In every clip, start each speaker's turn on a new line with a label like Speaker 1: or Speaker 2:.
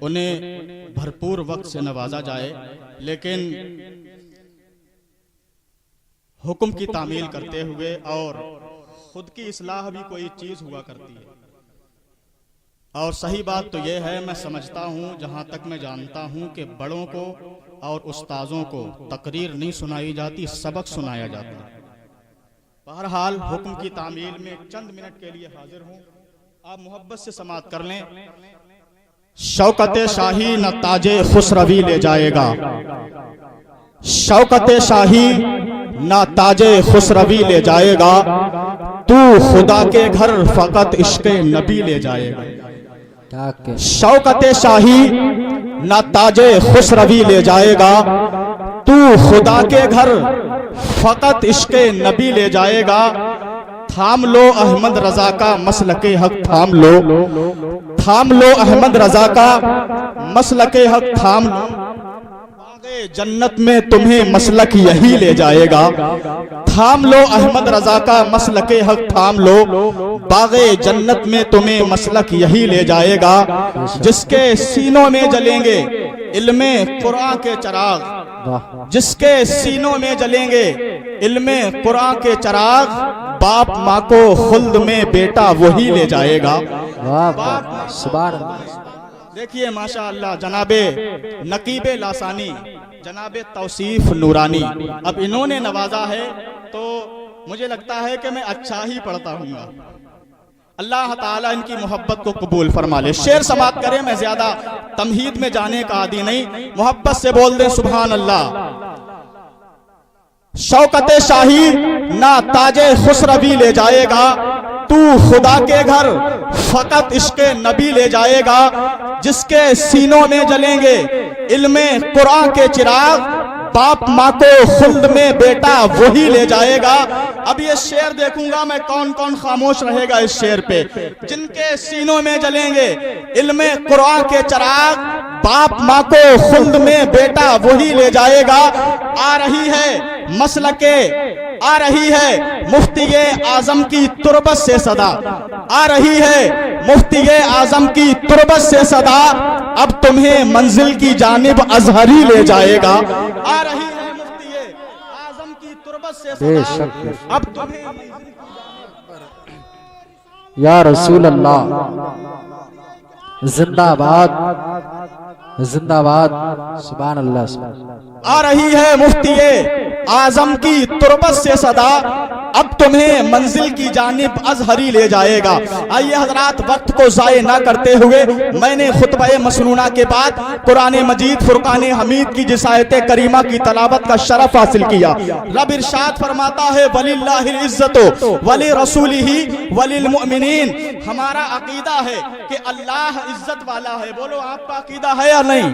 Speaker 1: انہیں بھرپور وقت سے نوازا جائے، لیکن حکم کی تعمیل کرتے ہوئے اور خود کی اصلاح بھی کوئی چیز ہوا کرتی ہے۔ اور صحیح بات تو یہ ہے، میں سمجھتا ہوں، جہاں تک میں جانتا ہوں، کہ بڑوں کو اور استاذوں کو تقریر نہیں سنائی جاتی، سبق سنایا جاتا ہے۔ بہرحال حکم کی تعمیل میں چند منٹ کے لیے حاضر ہوں، آپ محبت سے سماعت کر لیں۔ شوکت شاہی نہ تاج خسروی لے جائے گا، شوکت شاہی نہ تاج خسروی لے جائے گا، تو خدا کے گھر فقط عشق نبی لے جائے گا۔ شوکت شاہی نہ تاج خسروی لے جائے گا، تو خدا کے گھر فقط عشق نبی لے جائے گا۔ تھام لو احمد رضا کا مسلک حق، تھام لو، تھام لو احمد رضا کا مسلک حق، تھام لو، باغ جنت میں تمہیں مسلک یہی لے جائے گا۔ تھام لو احمد رضا کا مسلک حق، تھام لو، باغ جنت میں تمہیں مسلک یہی لے جائے گا۔ جس کے سینوں میں جلیں گے علم قرآن کے چراغ، جس کے سینوں میں جلیں گے علم قرآن کے چراغ، باپ ماں کو خلد میں بیٹا وہی لے جائے گا۔
Speaker 2: سبحان اللہ۔
Speaker 1: دیکھیے ماشاءاللہ جناب نقیب لاسانی، جناب توصیف نورانی، اب انہوں نے نوازا ہے تو مجھے لگتا ہے کہ میں اچھا ہی پڑھتا ہوں گا۔ اللہ تعالیٰ ان کی محبت کو قبول فرما لے۔ شعر سماعت کریں، میں زیادہ تمہید میں جانے کا عادی نہیں، محبت سے بول دیں سبحان اللہ۔ شوکت شاہی نہ تاج خسروی لے جائے گا، تو خدا کے گھر فقط عشق نبی لے جائے گا۔ جس کے سینوں میں جلیں گے علم قرآن کے چراغ، باپ ماں کو خلد میں بیٹا وہی لے جائے گا۔ اب یہ شعر دیکھوں گا میں کون کون خاموش رہے گا اس شعر پہ۔ جن کے سینوں میں جلیں گے علم قرآن کے چراغ، باپ ماں کو خلد میں بیٹا وہی لے جائے گا۔ آ رہی ہے مسلک، آ رہی ہے مفتی اعظم کی تربت سے صدا، آ رہی ہے مفتی اعظم کی تربت سے صدا، اب تمہیں منزل کی جانب ازہری لے جائے گا۔ آ رہی ہے مفتی اعظم کی تربت سے صدا، اب تمہیں منزل کی جانب۔
Speaker 2: یا رسول اللہ، زندہ باد، زندہ باد، سبحان اللہ۔
Speaker 1: آ رہی ہے مفتی اعظم کی تربت سے صدا، اب تمہیں منزل کی جانب ازہری لے جائے گا۔ آئیے حضرات، وقت کو ضائع نہ کرتے ہوئے میں نے خطبہ مسنونہ کے بعد قرآن مجید فرقان حمید کی جس آیت کریمہ کی تلاوت کا شرف حاصل کیا۔ رب ارشاد فرماتا ہے وَلِلَّهِ الْعِزَّةُ وَلِرَسُولِهِ وَلِلْمُؤْمِنِينَ۔ ہمارا عقیدہ ہے کہ اللہ عزت والا ہے۔ بولو آپ کا عقیدہ ہے یا نہیں؟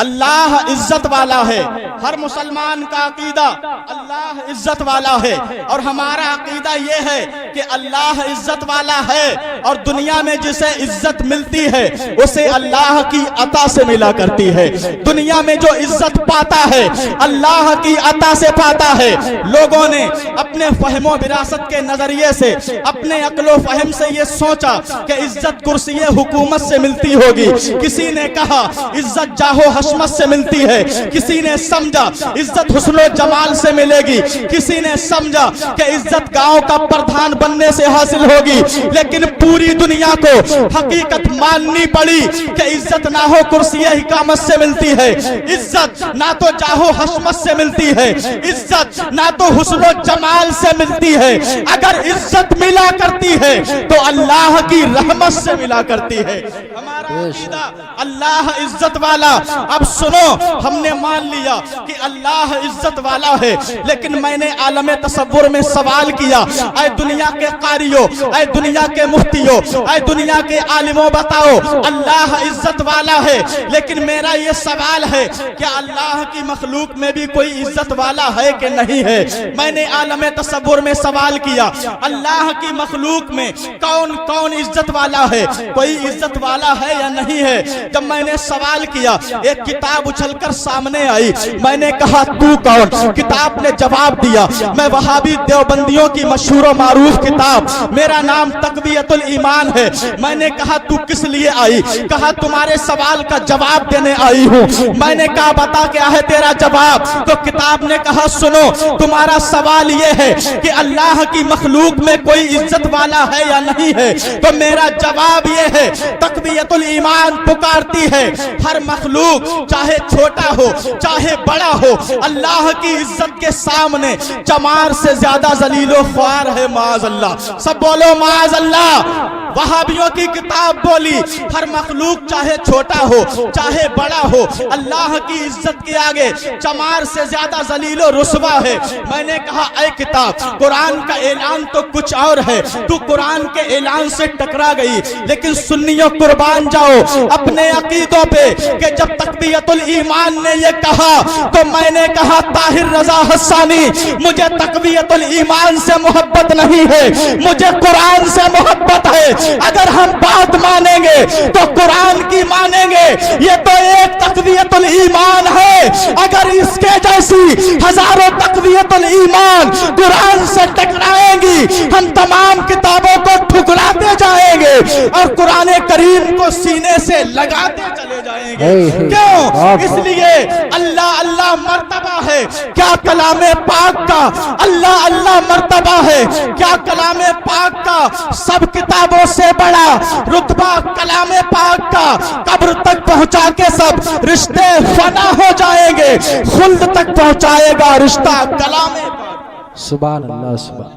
Speaker 1: اللہ عزت والا ہے، ہر مسلمان کا عقیدہ اللہ عزت والا ہے، اور ہمارا عقیدہ یہ ہے کہ اللہ عزت والا ہے، اور دنیا میں جسے عزت ملتی ہے اسے اللہ کی عطا سے ملا کرتی ہے۔ دنیا میں جو عزت پاتا ہے اللہ کی عطا سے پاتا ہے۔ لوگوں نے اپنے فہم و وراثت کے نظریے سے، اپنے عقل و فہم سے یہ سوچا کہ عزت کرسی حکومت سے ملتی ہوگی، کسی نے کہا عزت جاہ و حشمت سے ملتی ہے، کسی نے سمجھا عزت حسن و جمال سے ملے گی، کسی نے سمجھا کہ عزت گاؤں کا پردھان بننے سے حاصل ہوگی، لیکن پوری دنیا کو حقیقت ماننی پڑی کہ عزت نہ ہو کرسی حکامت سے ملتی ہے، عزت نہ تو جاہ و حشمت سے ملتی ہے، عزت نہ تو حسن و جمال سے ملتی ہے۔ اگر عزت ملا کرتی ہے تو اللہ کی رحمت سے ملا کرتی ہے۔ ہمارا عقیدہ اللہ عزت والا۔ اب سنو، ہم نے مان لیا کہ اللہ عزت والا ہے، لیکن میں نے عالم تصور میں سوال کیا، اے دنیا کے قاریوں، اے دنیا کے مفتیوں، اے دنیا کے عالموں، بتاؤ اللہ عزت والا ہے، لیکن میرا یہ سوال ہے کہ اللہ کی مخلوق میں بھی کوئی عزت والا ہے کہ نہیں ہے؟ میں نے عالم تصور میں سوال کیا، اللہ کی مخلوق میں کون کون عزت والا ہے؟ کوئی عزت والا ہے یا نہیں ہے؟ جب میں نے سوال کیا، ایک کتاب اچھل کر سامنے آئی، میں نے کہا تو کون؟ کتاب نے جواب دیا، میں وہابی वहाबी देवबंदियों की मशहूर और मारूफ किताब, मेरा नाम तक़वियतुल ईमान है। मैंने कहा तू किस लिए आई? कहा तुम्हारे सवाल का जवाब देने आई हूँ। मैंने कहा बता क्या है तेरा जवाब? तो किताब ने कहा सुनो, तुम्हारा सवाल ये है कि अल्लाह की मखलूक में कोई इज्जत वाला है या नहीं है। तो मेरा जवाब ये है, तक़वियतुल ईमान पुकारती है हर मखलूक चाहे छोटा हो चाहे बड़ा हो, अल्लाह की इज्जत के सामने चमार से ज्यादा जलीलो ख्वार है। माज़ अल्लाह, सब बोलो माज़ अल्लाह। वहाबियों की किताब बोली हर मखलूक चाहे छोटा हो चाहे बड़ा हो, अल्लाह की इज्जत के आगे चमार से ज्यादा जलीलो रुस्वा है। मैंने कहा ऐ किताब, कुरान का ऐलान तो कुछ और है, तू कुरान के ऐलान से टकरा गई। लेकिन सुन्नियों कुर्बान जाओ अपने अकीदों पे कि जब तक़वियतुल ईमान ने ये कहा तो मैंने कहा ताहिर रजा हस्सानी, मुझे तक़वियतुल ईमान से मोहब्बत नहीं है, मुझे कुरान से मोहब्बत है। अगर हम बात मानेंगे तो कुरान की मानेंगे, ये तो एक तक़वियतुल ईमान है। अगर इसके जैसी हजारों तक़वियतुल ईमान कुरान से टकराएंगी, हम तमाम किताबों को ठुकराते जाएंगे और कुरान करीम को सीने से लगाते चले जाएंगे। क्यों? इसलिए अल्लाह अल्लाह मर्तबा है, क्या कलामे पाक का अल्लाह अल्लाह मर्तबा है, क्या कलामे पाक का सब किताबों से बड़ा रुतबा कलामे पाक का। कब्र तक पहुंचा के सब रिश्ते फना हो जाएंगे, खुल्द तक पहुंचाएगा रिश्ता कलामे पाक।
Speaker 2: सुभान अल्लाह, सुभान,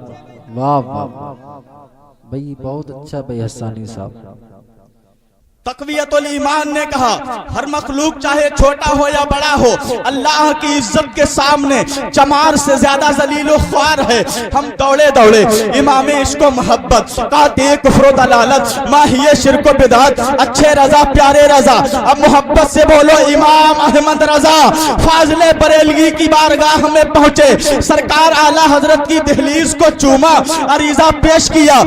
Speaker 2: वाह वाह भाई, बहुत अच्छा भाई हस्सानी साहब।
Speaker 1: तक़वियतुल ईमान ने कहा हर मखलूक चाहे छोटा हो या बड़ा हो, अल्लाह की इज्जत के सामने चमार से ज्यादा जलीलो ख्वार है। हम दौड़े दौड़े इमाम इश्क़ो मोहब्बत काते कुफ्र दलालत माहिए शिरको बिदअत अच्छे रजा प्यारे रजा, अब मोहब्बत से बोलो इमाम अहमद रजा फाज़िले बरेलवी की बारगाह में पहुंचे, सरकार आला हजरत की दहलीज को चूमा, अरीजा पेश किया।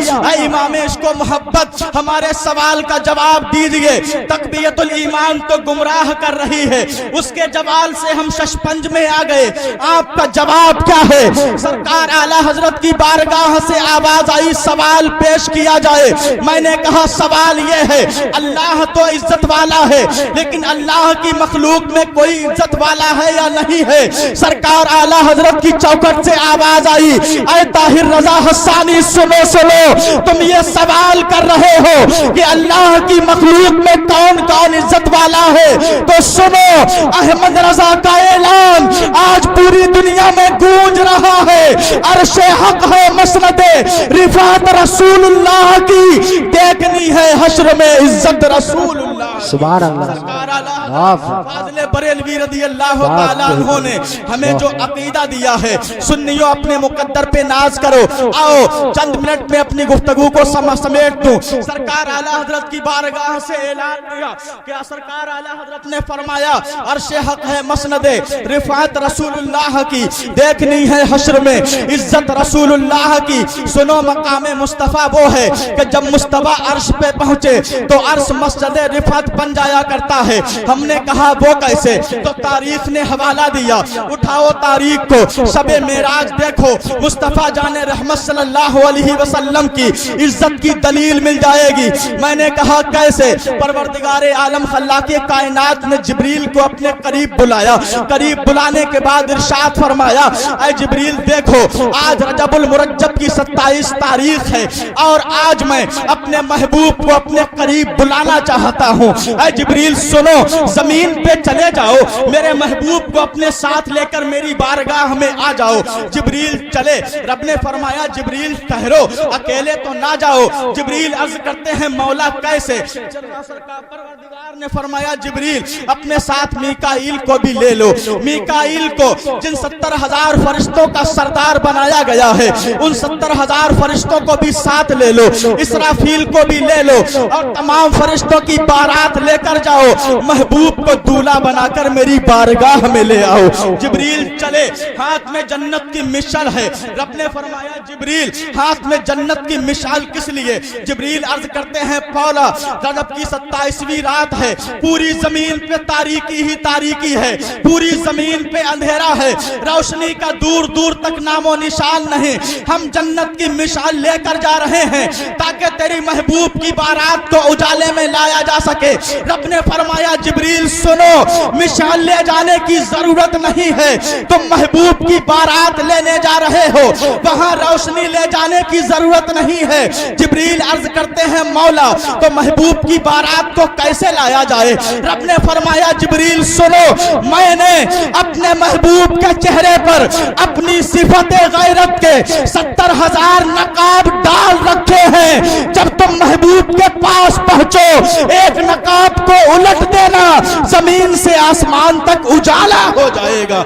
Speaker 1: इमाम इश्क़ो मोहब्बत हमारे सवाल का जवाब दीजिए। तक़वियतुल ईमान तो गुमराह कर रही है, उसके जवाब से हम शशपंज में आ गए। आपका जवाब क्या है? सरकार आला हजरत की बारगाह से आवाज आई सवाल पेश किया जाए। मैंने कहा सवाल ये है, अल्लाह तो इज्जत वाला है, लेकिन अल्लाह की मखलूक में कोई इज्जत वाला है या नहीं है? सरकार आला हजरत की चौखट से आवाज आई, ऐ ताहिर रजा हस्सानी सुनो सुनो, तुम ये सवाल कर रहे हो कि अल्लाह की मखलूक में कौन कौन इज्जत वाला है, तो सुनो अहमद रजा का ऐलान आज पूरी दुनिया में गूंज रहा है। अर्शे हक है मसनदे रिफात रसूलुल्लाह की, देखनी है हश्र में इज्जत रसूलुल्लाह।
Speaker 2: सुभान अल्लाह,
Speaker 1: फाज़िले बरेलवी रज़ियल्लाहु ताला अन्हु ने हमें जो अकीदा दिया है, सुन्नियों अपने मुकद्दर पे नाज करो। आओ चंद मिनट में अपनी गुफ्तगू को समेट दूं। सरकार आला हजरत की बारगाह से ऐलान किया कि सरकार आला हजरत ने फरमाया अर्शे हक है मसनदे रिफात रसूलुल्लाह की, देखनी है हश्र में इज्जत रसूलुल्लाह की। सुनो मकामे मुस्तफा वो है कि जब मुस्तफा अर्श पे पहुंचे तो अर्श मस्जिद रिफात बन जाया करता है। हमने कहा वो कैसे? तो तारीख ने हवाला दिया, उठाओ तारीख को, शबे मेराज देखो, मुस्तफा जाने रहमत सल्लल्लाहु अलैहि वसल्लम की इज्जत की दलील मिल जाएगी। मैंने कहा कैसे? परवरदिगारे आलम खल्लाके कायनात ने जिब्रील को अपने करीब बुलाया, करीब बुलाने के बाद इरशाद फरमाया ऐ जिब्रील देखो आज रजबुल मुरज्जब की 27 तारीख है और आज मैं अपने महबूब को अपने करीब बुलाना चाहता हूँ। ऐ जिब्रील सुनो, जमीन पे चले जाओ, मेरे महबूब को अपने साथ लेकर मेरी बारगाह में आ जाओ। जिब्रील चले, रब ने फरमाया जिब्रील ठहरो, अकेले तो ना जाओ। जिब्रील अर्ज करते हैं मौला कैसे? परवरदिगार ने फरमाया जिब्रील अपने साथ मीकाईल को भी ले लो। मीकाईल को जिन 70,000 फरिश्तों का सरदार बनाया गया है, उन 70,000 फरिश्तों को भी साथ ले लो, इसराफील को भी ले लो और तमाम फरिश्तों की बारात लेकर जाओ महबूब को दूल्हा बनाकर मेरी बारगाह में ले आओ। जिब्रील चले, हाथ में जन्नत की मिसाल है। रब ने फरमाया जिब्रील हाथ में जन्नत की मिसाल किस लिए? जिब्रील अर्ज करते हैं मौला रजब की 27वीं रात है, पूरी जमीन पे तारीकी ही तारीकी है, पूरी जमीन पे अंधेरा है, रोशनी का दूर दूर तक नामो निशान नहीं। हम जन्नत की मिसाल लेकर जा रहे हैं ताकि तेरी महबूब की बारात को उजाले में लाया जा सके। रब ने फरमाया जिब्रील सुनो, मिसाल ले जाने की जरूरत नहीं है, तुम महबूब की बारात लेने जा रहे हो, वहां रोशनी ले जाने की जरूरत नहीं है। जिब्रील अर्ज करते हैं मौला तो महबूब की बारात को कैसे लाया जाए? रब ने फरमाया जिब्रील सुनो, मैंने अपने महबूब के चेहरे पर अपनी सिफते गैरत के 70,000 नकाब डाल रखे हैं। जब तुम महबूब के पास पहुंचो, एक नकाब को उलट देना, जमीन से आसमान तक उजाला हो जाएगा।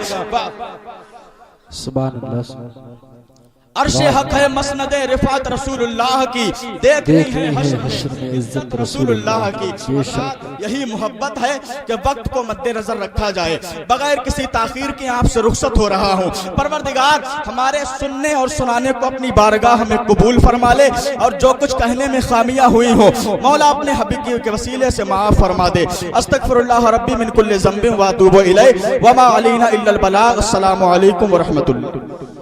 Speaker 2: सुभान अल्लाह।
Speaker 1: अर्शे हक है मसनद रिफात रसूलुल्लाह की, देख रही है हश्र में इज्जत रसूलुल्लाह की। यही मोहब्बत है कि वक्त को मद्देनजर रखा जाए। बगैर किसी ताखीर के आपसे रुखसत हो रहा हूँ। परवरदिगार हमारे सुनने और सुनाने को अपनी बारगाह में कबूल फरमा ले, और जो कुछ कहने में खामियां हुई हो मौला अपने हबीब के वसीले से माफ फरमा दे। अस्तगफिरुल्लाह रब्बी मिन कुल्लि ज़ंबिन व अतूबु इलैहि व मा अलैना इल्लल बलाग। अस्सलामु अलैकुम व रहमतुल्लाह।